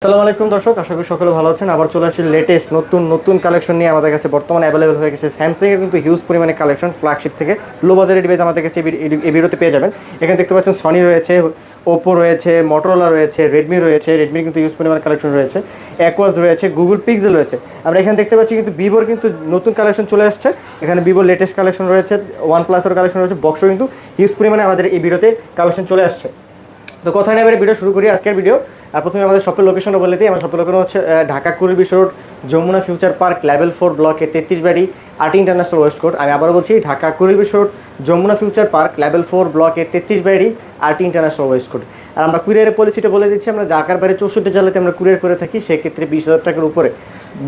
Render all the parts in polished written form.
আসসালামু আলাইকুম দর্শক, আশা করি সকলে ভালো আছেন। আবার চলে আসি লেটেস্ট নতুন নতুন কালেকশন নিয়ে। আমাদের কাছে বর্তমানে অ্যাভেলেবেল হয়ে গেছে স্যামসাং এর কিন্তু হিউজ পরিমাণে কালেকশন, ফ্ল্যাগশিপ থেকে লো বাজারের ডিভাইস আমাদের কাছে এই ভিডিওতে পেয়ে যাবেন। এখানে দেখতে পাচ্ছেন সনি রয়েছে, ওপো রয়েছে, মোটরোলা রয়েছে, রেডমির কিন্তু হিউজ পরিমাণে কালেকশন রয়েছে, অ্যাকোয়াস রয়েছে, গুগল পিক্সেল রয়েছে। আমরা এখানে দেখতে পাচ্ছি কিন্তু ভিভোর কিন্তু নতুন কালেকশন চলে আসছে। এখানে ভিভোর লেটেস্ট কালেকশন রয়েছে, ওয়ান প্লাসের কালেকশন রয়েছে, বক্সও কিন্তু হিউজ পরিমাণে আমাদের এই ভিডিওতে কালেকশন চলে আসছে। তো কথা নেই, ভিডিও শুরু করি আজকের ভিডিও। আর প্রথমে আমাদের শপের লোকেশনটা বলে দিই। আমার শপের লোকেশন হচ্ছে ঢাকা কুড়ি road, Jamuna future park, level 4 ব্লকে 33 বাড়ি, আরটি ইন্টারন্যাশনাল ওয়েস্ট কোর্ট। আমি আবার বলছি, ঢাকা কুড়ি road, Jamuna future park, level 4 ব্লকে 33 বাড়ি, আরটি ইন্টারন্যাশনাল ওয়েস্ট কোর্ট। আর আমরা কুরিয়ারের পলিসিটা বলে দিচ্ছি, আমরা ঢাকার বাইরে 64 জেলাতে আমরা কুরিয়ার করে থাকি। সেক্ষেত্রে 20,000 টাকার উপরে,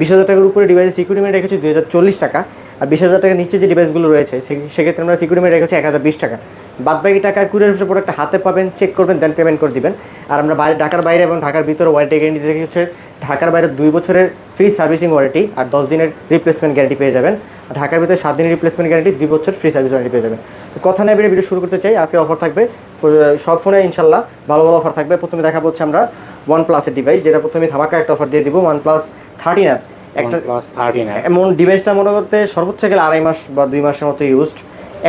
20,000 টাকার উপরে ডিভাইসের সিকিউরিটি মেরে রেখেছি 2,040 টাকা। আর 20,000 টাকার নিচে যে ডিভাইসগুলো রয়েছে সেক্ষেত্রে আমরা সিকিউরিটি মেরে রেখেছি 1,020 টাকা। বাদবাকি টাকা কুরিয়ার হিসেবে প্রোডাক্টটা হাতে পাবেন, চেক করবেন, দেন পেমেন্ট করে দিবেন। আর আমরা ঢাকার বাইরে এবং ঢাকার ভিতরে ওয়ারেন্টি গ্যারেন্টি দেখে হচ্ছে ঢাকার বাইরে 2 বছরের ফ্রি সার্ভিসিং ওয়ারেন্টি আর 10 দিনের রিপ্লেসমেন্ট গ্যারেন্টি পেয়ে যাবেন। ঢাকার ভিতরে 7 দিনের রিপ্লেসমেন্ট গ্যারেন্টি, 2 বছর ফ্রি সার্ভিস ওয়ারেন্টি পেয়ে যাবেন। তো কথা নেই, ভিডিও শুরু করতে চাই। আজকের অফার থাকবে সব ফোনে ইনশাল্লাহ ভালো ভালো অফার থাকবে। প্রথমে দেখা হচ্ছে আমরা ওয়ান প্লাসের ডিভাইস, যেটা প্রথমে ধামাকা একটা অফার দিয়ে দিব। ওয়ান প্লাস 13 আর একটা এমন ডিভাইসটা মনে করতে সর্বোচ্চ গেলে 2.5 মাস বা 2 মাসের মতো ইউজড।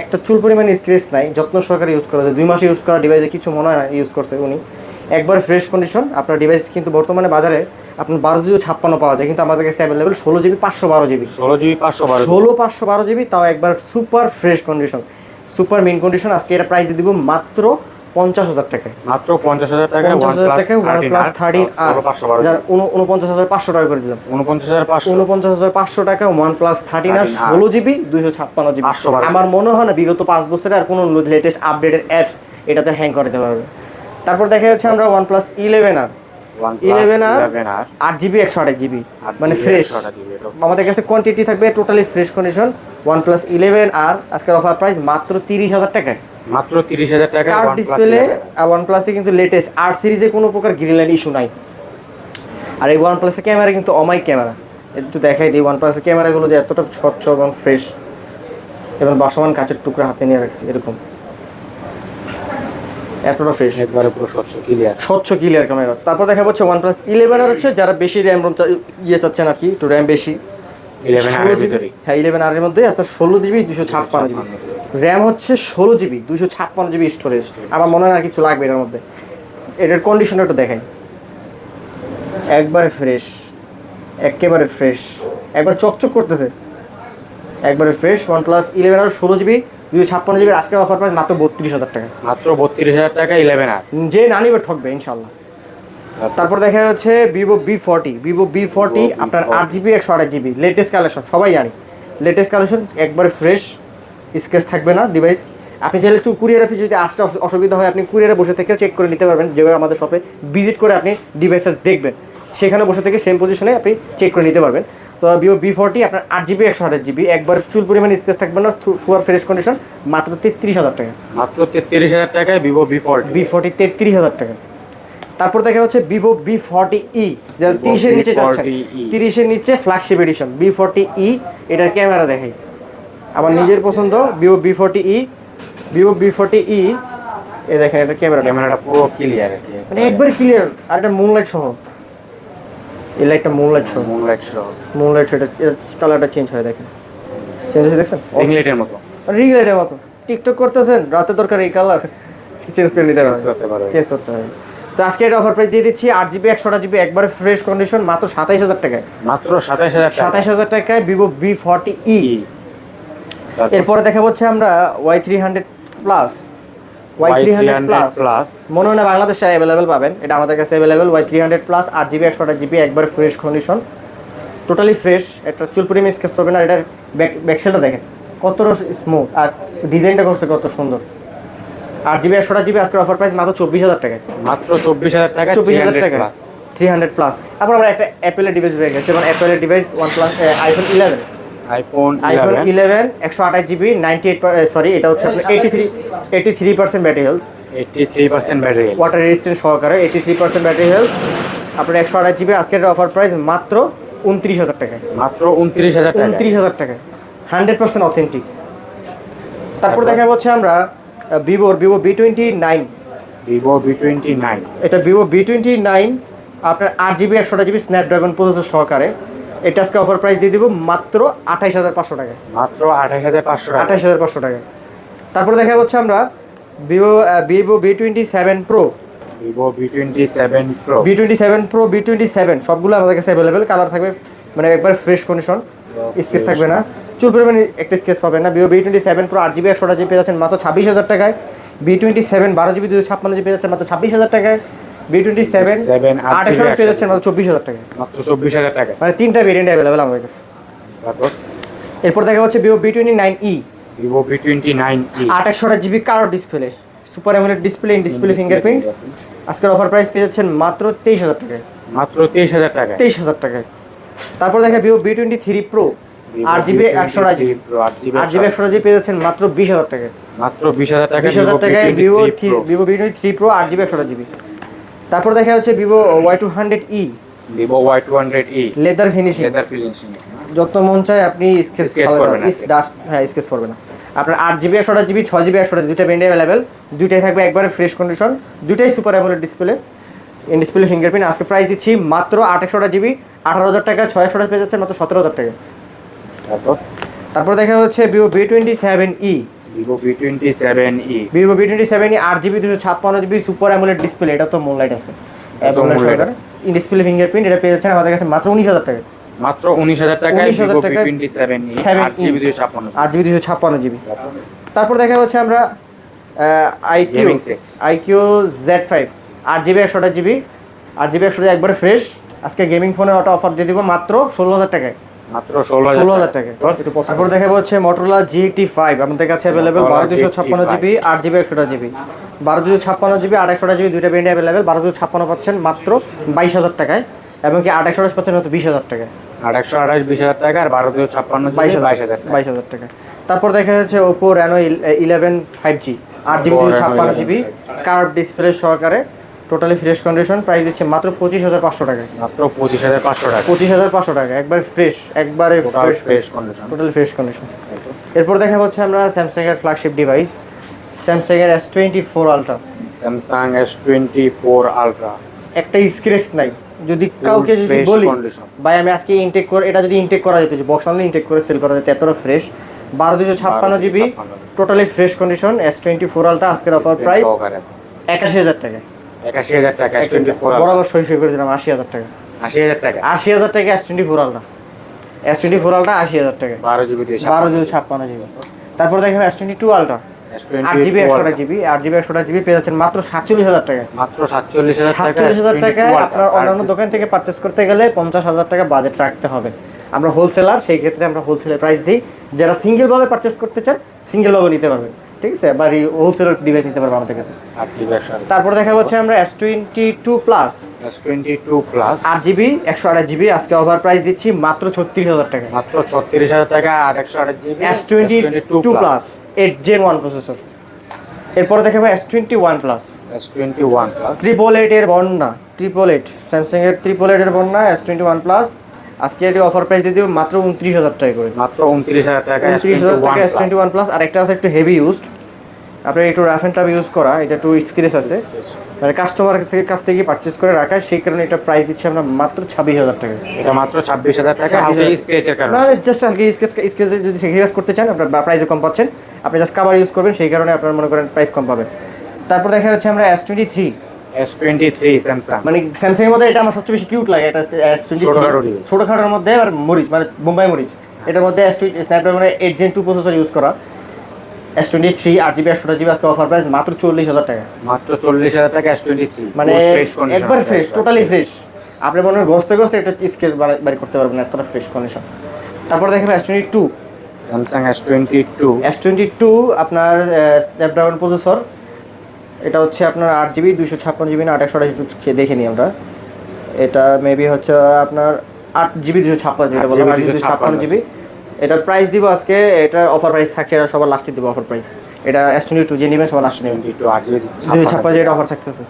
একটা চুল পরিমাণে স্ক্রেচ নাই, যত্ন সহকারে ইউজ করা যায়। 2 মাসে ইউজ করা ডিভাইসে কিছু মনে হয় না ইউজ করছে উনি। একবার ফ্রেশ কন্ডিশন। আপনার ডিভাইস কিন্তু বর্তমানে বাজারে আপনার 12 GB 56 পাওয়া যায়, কিন্তু আমাদের কাছে available 16 GB 512 GB, 16 GB 512 GB, তাও একবার super fresh condition, super mint condition. আজকে এটা প্রাইস দিয়ে দিব মাত্র 50,000 টাকায়। মাত্র 50,000 টাকায় OnePlus 13 আর 49,500 টাকা করে দিলাম। 49,500 টাকা OnePlus 13 আর 16 GB 256 GB। আমার মনে হয় না বিগত 5 বছরে আর কোনো লেটেস্ট আপডেটেড অ্যাপস এটাতে হ্যাং করতে পারবে। তারপর দেখা যাচ্ছে আমরা OnePlus 11 আর 8 GB 128 GB, মানে ফ্রেশ। আমাদের কাছে কোয়ান্টিটি থাকবে টোটালি ফ্রেশ কন্ডিশন। OnePlus 11 আর আজকের অফার প্রাইস মাত্র 30,000 টাকায়। মাত্র 30,000 টাকা কার্ভ ডিসপ্লে। OnePlus কিন্তু লেটেস্ট 8 সিরিজে কোনো প্রকার গ্রিন লাইন ইস্যু নাই। আর এই OnePlus এর ক্যামেরা কিন্তু অমাইক ক্যামেরা। একটু দেখাই দিই OnePlus এর ক্যামেরাগুলো যে এতটা স্বচ্ছ এবং ফ্রেশ, এবং বাসমান কাচের টুকরা হাতে নিয়ে রাখছি এরকম, এতটা ফ্রেশ, একবারে পুরো স্বচ্ছ ক্লিয়ার ক্যামেরা। তারপর দেখা যাচ্ছে OnePlus 11 আর হচ্ছে যারা বেশি র্যাম চাচ্ছেন আর কি, একটু র্যাম বেশি, 11 আর এর ভিতরে। হ্যাঁ 11 আর এর মধ্যে আছে 16 GB 256 GB, র্যাম হচ্ছে 16 GB 256 GB স্টোরেজ। আমার মনে হয় আর কিছু লাগবে এর মধ্যে। এটার কন্ডিশনটা একটু দেখাই, একবারে ফ্রেশ, একেবারে ফ্রেশ, একবার চকচক করতেছে, একবারে ফ্রেশ। OnePlus 11 আর 16 GB 256 GB আজকের অফার প্রাইস মাত্র 32,000 টাকা। মাত্র 32,000 টাকা 11 আর। যে না নিবে ঠকবে ইনশাল্লাহ। তারপর দেখা যাচ্ছে ভিভো V40 আপনার 8 GB 128 GB লেটেস্ট কালেকশন, সবাই জানি লেটেস্ট কালেকশন, একবারে ফ্রেশ, স্কেচ থাকবে না ডিভাইস। আপনি চাইলে একটু কুরিয়ারে যদি আসতে অসুবিধা হয়, আপনি কুরিয়ারে বসে থেকেও চেক করে নিতে পারবেন। যেভাবে আমাদের শপে ভিজিট করে আপনি ডিভাইসটা দেখবেন, সেখানে বসে থেকে সেম পজিশনে আপনি চেক করে নিতে পারবেন। তো ভিভো V40 আপনার 8 GB 128 GB, একবার চুল পরিমাণে স্কেচ থাকবে না, সুপার ফ্রেশ কন্ডিশন, মাত্র 33,000 টাকা। মাত্র 33,000 টাকায় ভিভো V40 33,000 টাকা। তারপর দেখা হচ্ছে ভিভো V40e, যা 30 এর নিচে যাচ্ছে, 30 এর নিচে ফ্ল্যাগশিপ এডিশন V40e। এটার ক্যামেরা দেখাই, আমার নিজের পছন্দ ভিভো V40e। এই দেখেন এটা ক্যামেরাটা পুরো ক্লিয়ার, মানে একবার ক্লিয়ার। আর এটা মুনলাইট সহ, এই লাইটটা মুনলাইট সহ, এটা কালারটা চেঞ্জ হয়, দেখেন চেঞ্জ হয়েছে, দেখছেন রিং লাইটের মতো। টিকটক করতেছেন, রাতের দরকার এই কালার চেঞ্জ করে নিতে পারবেন, চেঞ্জ করতে হবে। তো আজকে এটা অফার প্রাইস দিয়ে দিচ্ছি 8 GB 128 GB একবারে ফ্রেশ কন্ডিশন, মাত্র 27,000 টাকায়। মাত্র 27,000 টাকায় ভিভো V40e। এরপরে দেখা হচ্ছে আমরা Y300 প্লাস, মনে হয় না বাংলাদেশে অ্যাভেলেবেল পাবেন, এটা আমাদের কাছে available. Y300 plus 8 GB 128 GB একবার ফ্রেশ কন্ডিশন, টোটালি ফ্রেশ, একটা চুল পরিমাণ স্কেচ পাবে না। এটার ব্যাকসেলটা দেখেন কতটা স্মুথ, আর ডিজাইনটা করতে কত সুন্দর। 8 GB 128 GB আজকের অফার প্রাইস মাত্র 24,000 টাকায়। মাত্র 24,000 টাকা, 24,000 টাকা 300 প্লাস। তারপর আমরা একটা অ্যাপেলের ডিভাইস রয়ে গেছে, যেমন অ্যাপেলের device OnePlus iPhone 11 128 GB 98, sorry এটা হচ্ছে আপনার 83% battery health, 83% battery, water resistant সহকারে 83% ব্যাটারি হেলথ। আপনার 128 GB আজকের অফার প্রাইস মাত্র 29,000 টাকায়। মাত্র 29,000 টাকায় 100% অথেন্টিক। তারপর দেখা হচ্ছে আমরা ভিভো V29, ভিভো V29, এটা ভিভো V29 আপনার 8 জিবি 128 জিবি স্ন্যাপড্রাগন প্রসেসর সহকারে। এটা আজকে অফার প্রাইস দিয়ে দিব মাত্র 28,500 টাকায়। মাত্র 28,500 টাকা। 28,500 টাকায়। তারপরে দেখা হচ্ছে আমরা Vivo V27 pro, Vivo V27 pro, V27 pro, V27 সবগুলো আমাদের কাছে অ্যাভেলেবেল। কালার থাকবে মানে একবার ফ্রেশ কন্ডিশন, স্কেচ থাকবে না, চুল পরিমাণে একটা স্কেচ পাবেন না। Vivo V27 pro 8 GB 128 GB পেয়ে যাচ্ছেন মাত্র 26,000 টাকায়। V27 12 জিবি 256 জিবি পেয়ে যাচ্ছেন মাত্র 26,000 টাকায়। V27 828 পেয়ে যাচ্ছেন মাত্র 24,000 টাকায়। মাত্র 24,000 টাকা। মানে তিনটা ভেরিয়েন্ট অ্যাভেলেবেল আমাদের কাছে। তারপর এরপর দেখা হচ্ছে Vivo V29e, Vivo V29e, 28 GB colour display, super AMOLED display, in display fingerprint. আজকের অফার প্রাইস পেয়ে যাচ্ছেন মাত্র 23,000 টাকায়। মাত্র 23,000 টাকা। 23,000 টাকায়। তারপর দেখা Vivo V23 pro 8 GB 128 GB, 8 GB 128 GB পেয়ে যাচ্ছেন মাত্র 20,000 টাকায়। মাত্র 20,000 টাকা। 20,000 টাকায় Vivo V23 pro 8 GB 128 GB. তারপর দেখা হচ্ছে Vivo Y200e, Vivo Y200e, leather finishing, leather finishing. যত মন চায় আপনি স্কেচ করবেন না। হ্যাঁ স্কেচ করবে না। আপনার 8 জিবি 128 জিবি 6 জিবি 128 দুইটা ব্র্যান্ড অ্যাভেলেবেল, দুইটাই থাকবে একবারে ফ্রেশ কন্ডিশন, দুইটাই super AMOLED display, in display fingerprint. আজকে প্রাইস দিচ্ছি মাত্র 28 জিবি 18,000 টাকা, 628 পেয়ে যাচ্ছেন মাত্র 17,000 টাকা। তারপর দেখা হচ্ছে Vivo V27e, Vivo V27e, Vivo V27e 8 GB 256 GB super AMOLED display, এটা তো মোনলাইট আছে, ইন ডিসপ্লে ফিঙ্গারপ্রিন্ট। এটা পেয়ে যাচ্ছেন আমাদের কাছে মাত্র 19,000 টাকা। মাত্র 19,000 টাকায় Vivo V27e 8GB 256। 8 GB 256 GB. তারপর দেখা হচ্ছে আমরা Gaming set। IQ Z5 8 GB 128 GB, 8 GB 128 একবারে ফ্রেশ। আজকে গেমিং ফোনের অটো অফার দিয়ে দিব মাত্র 16,000 টাকায়। মাত্র 16,000 টাকায়। তারপর দেখাবো হচ্ছে Motorola GT5 আমাদের কাছে available 12,256 GB, 8 GB 128 GB, 12,256 GB 8 GB দুইটা ব্র্যান্ড অ্যাভেলেবেল। 12,256 পাচ্ছেন মাত্র 22,000 টাকায়, এবং কি 8 পাচ্ছেন মাত্র 20,000 টাকায়। 828 20,000 টাকা আর 12,256 22,000 টাকা। 22,000 টাকা। তারপর দেখা যাচ্ছে Oppo Reno 11 5G 8 GB 256 GB curve display সহকারে, টোটালি ফ্রেশ কন্ডিশন। প্রাইস দিচ্ছে মাত্র 25,500 টাকায়। মাত্র 25,500 টাকা। 25,500 টাকা একবার ফ্রেশ, একবারে fresh condition, totally fresh condition. এরপর দেখা হচ্ছে আমরা স্যামসাং এর ফ্ল্যাগশিপ ডিভাইস স্যামসাং এর S24 ultra. Samsung S24 ultra একটা স্ক্র্যাচ নাই। যদি কাউকে যদি fresh বলি condition। ভাই আমি আজকে ইনটেক করে, এটা যদি ইনটেক করা যেত, বক্স আনলে ইনটেক করে সেল করা যেত, এতটা fresh. 12,256 GB totally fresh condition S24 ultra. আজকের অফার প্রাইস 81,000 টাকা। 81,000 টাকা S24 বরাবর সই করে দিলাম 80,000 টাকা। 80,000 টাকা। 80,000 টাকা S24 আলট্রা। S24 আলট্রা 80,000 টাকা। 12GB 12,256 GB. তারপর দেখাবো S22 ultra 8 GB 128 GB, 8 GB 128 GB পেয়ে যাচ্ছেন মাত্র 47,000 টাকা। মাত্র 47,000 টাকা। 47,000 টাকায় আপনার অন্যান্য দোকান থেকে পারচেজ করতে গেলে 50,000 টাকা বাজেট রাখতে হবে। আমরা হোলসেলার, সেই ক্ষেত্রে আমরা হোলসেলের প্রাইস দিই। যারা সিঙ্গেল ভাবে পারচেজ করতে চান সিঙ্গেল ভাবে নিতে পারবেন, ঠিক আছে, বা হোলসেলার ডিভাইস নিতে পারবেন আমাদের কাছে। তারপর দেখা হচ্ছে আমরা S22 plus, S22 plus 8 GB 128 GB আজকে অফার প্রাইস দিচ্ছি মাত্র 36,000 টাকা। মাত্র 36,000 টাকা আর 128 GB S22 plus 8 Gen 1 processor. এরপরে দেখাবো S21 প্লাস, S21 প্লাস 888 এর বন্যা, 888 স্যামসাং এর 888 এর বন্যা S21 প্লাস। আজকে এটি অফার প্রাইস দিয়ে দিব মাত্র 29,000 টাকা করে। মাত্র 29,000 টাকা 29,000 টাকা S21 প্লাস। আর একটা আছে একটু হেভি ইউজড, আপনার একটু রাফ এন্ড টাফ ইউজ করা, এটা একটু স্ক্র্যাচ আছে, মানে কাস্টমার থেকে কাছ থেকে পারচেজ করে রাখা, সেই কারণে এটা প্রাইস দিচ্ছি আমরা মাত্র 26,000 টাকা। এটা মাত্র 26,000 টাকা হালকা স্ক্র্যাচের কারণে। না জাস্ট হালকা স্ক্র্যাচ যদি সেক্রিফাইস করতে চান আপনার প্রাইসে কম পাচ্ছেন, আপনি জাস্ট কভার ইউজ করবেন, সেই কারণে আপনারা মনে করেন প্রাইস কম পাবেন। তারপর দেখা যাচ্ছে আমরা S23 স্যামসাং, মানে স্যামসাং এর মধ্যে এটা আমার সবচেয়ে বেশি কিউট লাগে। এটা S23 ছোটখাটোর মধ্যে আর মরিচ, মানে বোম্বাই মরিচ। এটার মধ্যে স্ন্যাপড্রাগনের 8 Gen 2 প্রসেসর ইউজ করা S23 8 জিবি 128 জিবি আজকে অফার প্রাইস মাত্র 40,000 টাকা। মাত্র 40,000 টাকা S23, মানে একবার ফ্রেশ, টোটালি ফ্রেশ। আপনি মনে হয় ঘষতে ঘষতে একটা স্কেচ বাড়ি করতে পারবেন, এতটা ফ্রেশ কন্ডিশন। তারপর দেখেন S22 স্যামসাং S22 আপনার স্ন্যাপড্রাগন প্রসেসর। এটা হচ্ছে আপনার 8 জিবি 256 জিবি না 828 দেখে নিই আমরা। এটা মেবি হচ্ছে আপনার 8 জিবি 256 জিবি, বললাম 8 জিবি 256 জিবি। এটার প্রাইস দিব আজকে, এটার অফার প্রাইস থাকছে, এটা সবার লাস্টে দিব অফার প্রাইস। এটা S22 যে নেবেন সবার লাস্টে নেবেন, 8 জিবি 256 জিবি অফার থাকতেছে।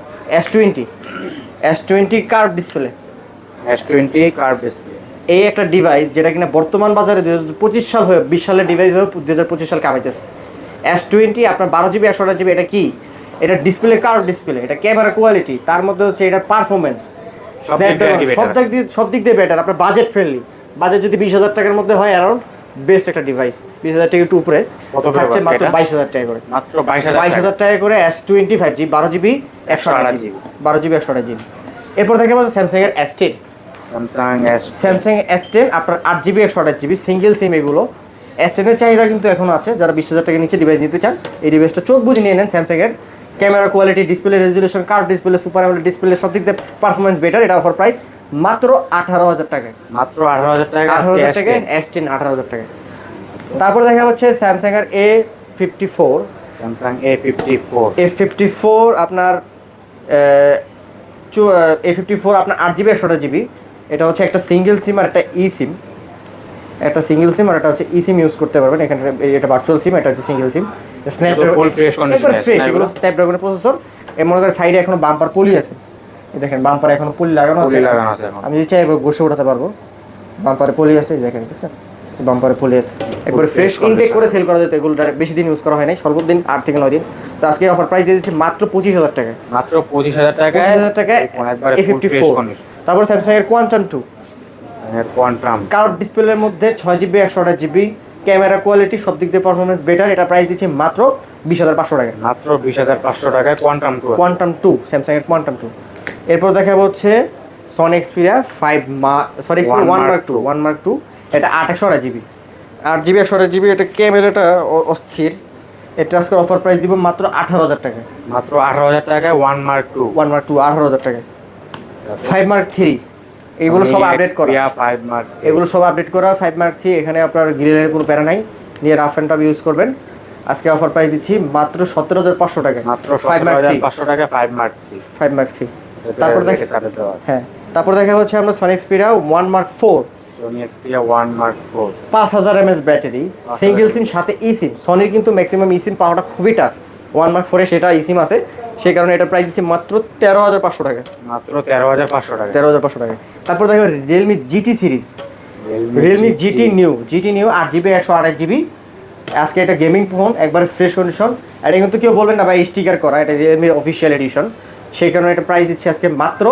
S20 curve display, S20 curve display. এই একটা ডিভাইস যেটা কিনা বর্তমান বাজারে 2025 সাল হয়ে 20 সালের ডিভাইস হয়ে 2025 সাল কামাইতেছে। S20 আপনার 12 জিবি 128 জিবি, এটা কি? এটা ডিসপ্লে কার্ভ ডিসপ্লে, এটা ক্যামেরা কোয়ালিটি, তার মধ্যে হচ্ছে এটার পারফরমেন্স সব দিক দিয়ে বেটার। আপনার বাজেট ফ্রেন্ডলি, বাজেট যদি 20,000 টাকার মধ্যে হয় অ্যারাউন্ড বেস্ট একটা ডিভাইস। 20,000 টাকা একটু উপরে থাকছে মাত্র 22,000 টাকা করে, মাত্র 22,000 টাকা করে। S25 জি 12GB 128GB 12GB 128GB। এরপর দেখে পাচ্ছেন স্যামসাং এর S10, স্যামসাং S10 আপনার 8GB 128GB সিঙ্গেল সিম। এগুলো S10 এর চাহিদা কিন্তু এখন আছে। যারা 20,000 টাকা নিচে ডিভাইস নিতে চান এই ডিভাইসটা চোখ বুঝে নিয়ে নেন। স্যামসাং এর camera quality, display resolution, curve display, super AMOLED display, সব দিক দিয়ে পারফরম্যান্স বেটার। এটা অফার প্রাইস মাত্র 18,000 টাকায়, মাত্র 18,000 টাকা, 18,000 টাকায় S10 18,000 টাকায়। তারপর দেখা হচ্ছে স্যামসাং এর A54, স্যামসাং A54 আপনার A54 আপনার 8GB 128GB। এটা হচ্ছে একটা সিঙ্গেল সিম আর একটা ই সিম, একটা সিঙ্গেল সিম আর একটা হচ্ছে ই সিম ইউজ করতে পারবেন। এখানে এটা ভার্চুয়াল সিম, এটা হচ্ছে সিঙ্গেল সিম। স্ন্যাপড্রাগনের প্রসেসর। এর মনে করেন সাইডে এখনো বাম্পার পলি আছে, দেখেন বাম্পারে এখনো পলি লাগানো আছে। আমি যদি চাই বসে উঠাতে পারবো, বাম্পারে পলি আছে, দেখেন দেখছেন বাম্পারে পলি আছে। একবারে ফ্রেশ ইনটেক করে সেল করা যেত। এগুলো বেশি দিন ইউজ করা হয় নাই, সর্বদিন 8 থেকে 9 দিন। তো আজকে অফার প্রাইস দিয়ে দিচ্ছি মাত্র 25,000 টাকায়, মাত্র 25,000 টাকায় A54। তারপর স্যামসাং এর কোয়ান্টাম 2, কার্ভ ডিসপ্লের মধ্যে 6GB 128GB, ক্যামেরা কোয়ালিটি সব দিক দিয়ে পারফরম্যান্স বেটার। এটা প্রাইস দিচ্ছি মাত্র 20,500 টাকায়, মাত্র 20,500 টাকায় কোয়ান্টাম 2, স্যামসাং এর কোয়ান্টাম 2। এরপর দেখা হচ্ছে সনি এক্সপিরিয়া 1 Mark 2। এটা 8/128GB 8GB 128GB। এটা ক্যামেরাটা অস্থির। এটা আজকে অফার প্রাইস দিব মাত্র 18,000 টাকায়, মাত্র 18,000 টাকায় 1 Mark 2 18,000 টাকায়। 5 Mark 3 এগুলো সব আপডেট করা, এগুলো সব আপডেট করা। 5 Mark 3 এখানে আপনার গ্রিলের কোনো প্যারা নাই, নিয়ে রাফ অ্যান্ড টাফ ইউজ করবেন। আজকে অফার প্রাইস দিচ্ছি মাত্র 17,500 টাকায়, মাত্র 17,500 টাকা 5 Mark 3। তারপর তারপর দেখা হচ্ছে আমরা Sony Xperia 1 Mark 4, 5000 mAh battery, single sim সাথে ই সিম। সনির কিন্তু ম্যাক্সিমাম ই সিম পাওয়াটা খুবই টাফ। 1 Mark 4 এ সেটা ই সিম আছে, সেই কারণে এটা প্রাইস দিচ্ছি মাত্র 13,500 টাকা, মাত্র 13,500 টাকা। তারপর দেখো Realme GT series, Realme GT new 8GB 128GB। আজকে এটা গেমিং ফোন, একবার ফ্রেশ কন্ডিশন। এটা কিন্তু কেউ বলবেন না ভাই স্টিকার করা, এটা রিয়েলমির অফিসিয়াল এডিশন। সেই কারণে এটা প্রাইস দিচ্ছি আজকে মাত্র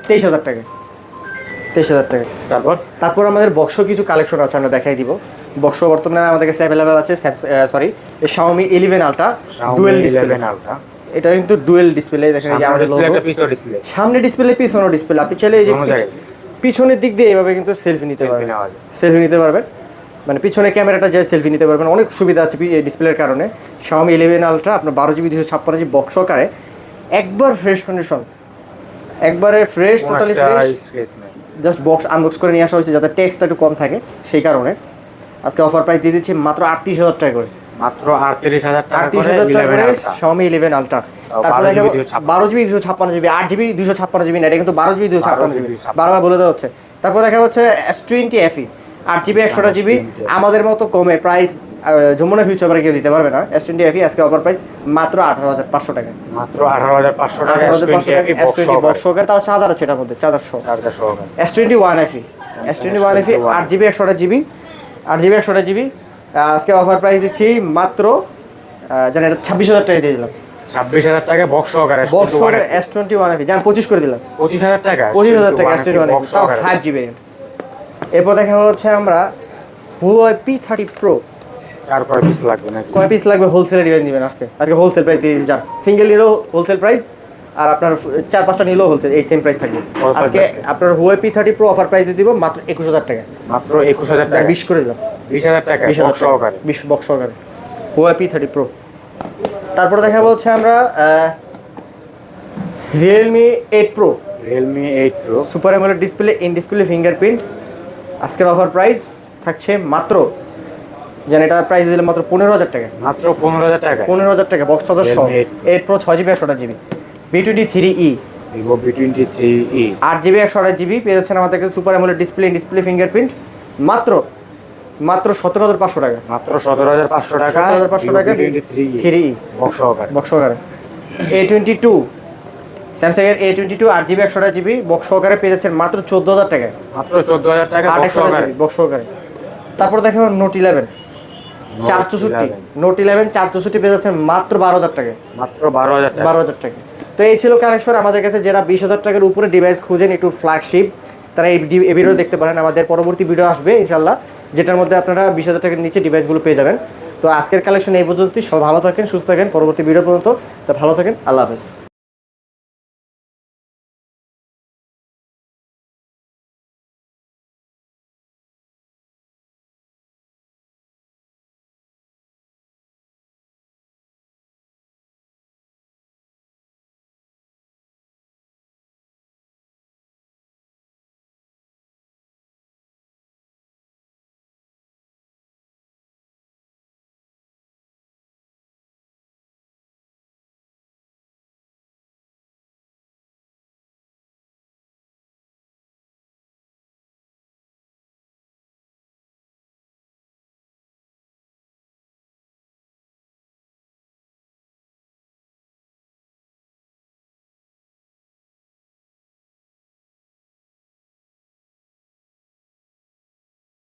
23,000 টাকা, 23,000 টাকা। তারপর আমাদের বক্স কিছু কালেকশন আছে, আমরা দেখাই দিব। বক্স বর্তমানে আমাদের কাছে অ্যাভেলেবেল আছে Xiaomi 11 Ultra ডুয়েল ডিসপ্লে। এটা কিন্তু ডুয়েল ডিসপ্লে, দেখেন এই যে আমাদের লোগো, সামনে ডিসপ্লে পিছনে ডিসপ্লে। আপনি চাইলে এই যে পিছনের দিক দিয়ে এইভাবে কিন্তু সেলফি নিতে পারবেন, মানে পিছনে ক্যামেরাটা যায় সেলফি নিতে পারবেন। অনেক সুবিধা আছে এই ডিসপ্লের কারণে। Xiaomi 11 Ultra আপনার 12GB 256GB বক্স সহকারে, একবার ফ্রেশ কন্ডিশন, একবারে fresh, totally fresh. Just box unbox করে নিয়ে আসা হয়েছে যাতে টেক্সটটা একটু কম থাকে, সেই কারণে আজকে অফার প্রাইস দিয়ে দিচ্ছি মাত্র 38,000 টাকা করে, মাত্র 38,000 টাকা করে Xiaomi 11 Ultra। তারপরে 12GB 256GB 8GB 256GB না, এটা কিন্তু 12GB 256GB, বারবার বলে দেওয়া হচ্ছে। তারপর দেখা হচ্ছে S20 FE 8GB 128GB। আমাদের মতো কমে প্রাইস যমুনা ফিউচার কেউ দিতে পারবে না। S20 FE আজকে অফার প্রাইস মাত্র 18,500 টাকা, মাত্র 18,500 টাকা। S20 বক্স সহকারে, তাও চার্জার আছে এটার মধ্যে, চার্জার সহ। S21 FE 8GB 128GB আজকে অফার প্রাইস দিচ্ছি মাত্র জানেন এটা 26,000 টাকা দিয়ে দিলাম, 26,000 টাকা বক্স সহকারে S21 FE জান 25 করে দিলাম, 25,000 টাকা S21 FE তাও 5GB। এরপর দেখা হচ্ছে আমরা Huawei P30 Pro। তারপর পিস লাগবে নাকি? কয় পিস লাগবে হোলসেলে ডিভাইস দিবেন আজকে হোলসেল প্রাইস দিয়ে যান। সিঙ্গেল নিলেও হোলসেল প্রাইস, আর আপনার 4-5টা নিলেও হোলসেল এই সেম প্রাইস থাকবে। আজকে আপনার Huawei P30 Pro offer price দিয়ে দিব মাত্র 21,000 টাকা, মাত্র 21,000 টাকা, 20 করে দিলাম, 20,000 টাকা বক্স সহকারে, 20 বক্স সহকারে Huawei P30 Pro। তারপর দেখাবো হচ্ছে আমরা Realme 8 Pro super AMOLED display, in display fingerprint. আজকের অফার প্রাইস থাকছে মাত্র, জান এটা প্রাইস দিলে মাত্র 15,000 টাকা, মাত্র 15,000 টাকা, 15,000 টাকা বক্স চার্জার সহ। 8 Pro 6GB 128GB B23e, Vivo B23e 8GB 128GB পেয়ে যাচ্ছেন আমাদের কাছে super AMOLED display, in display fingerprint মাত্র 17,500 টাকা, মাত্র 17,500 টাকা, 17,500 টাকা 3e বক্স সহকারে। A22 স্যামসাং এর A22 8GB 128GB বক্স সহকারে পেয়ে যাচ্ছেন মাত্র 14,000 টাকা, মাত্র 14,000 টাকা বক্স সহকারে। তারপর দেখো Note 11 464 পেয়ে যাচ্ছেন মাত্র 12,000 টাকা, মাত্র 12,000 টাকা। তো এই ছিল কালেকশন আমাদের কাছে। যারা 20,000 টাকার উপরে ডিভাইস খুঁজেন একটু ফ্ল্যাগশিপ, তারা এই ভিডিও দেখতে পারেন। আমাদের পরবর্তী ভিডিও আসবে ইনশাল্লাহ, যেটার মধ্যে আপনারা 20,000 টাকার নিচে ডিভাইসগুলো পেয়ে যাবেন। তো আজকের কালেকশন এই পর্যন্তই। সব ভালো থাকেন, সুস্থ থাকেন, পরবর্তী ভিডিও পর্যন্ত। তো ভালো থাকেন, আল্লাহ হাফেজ।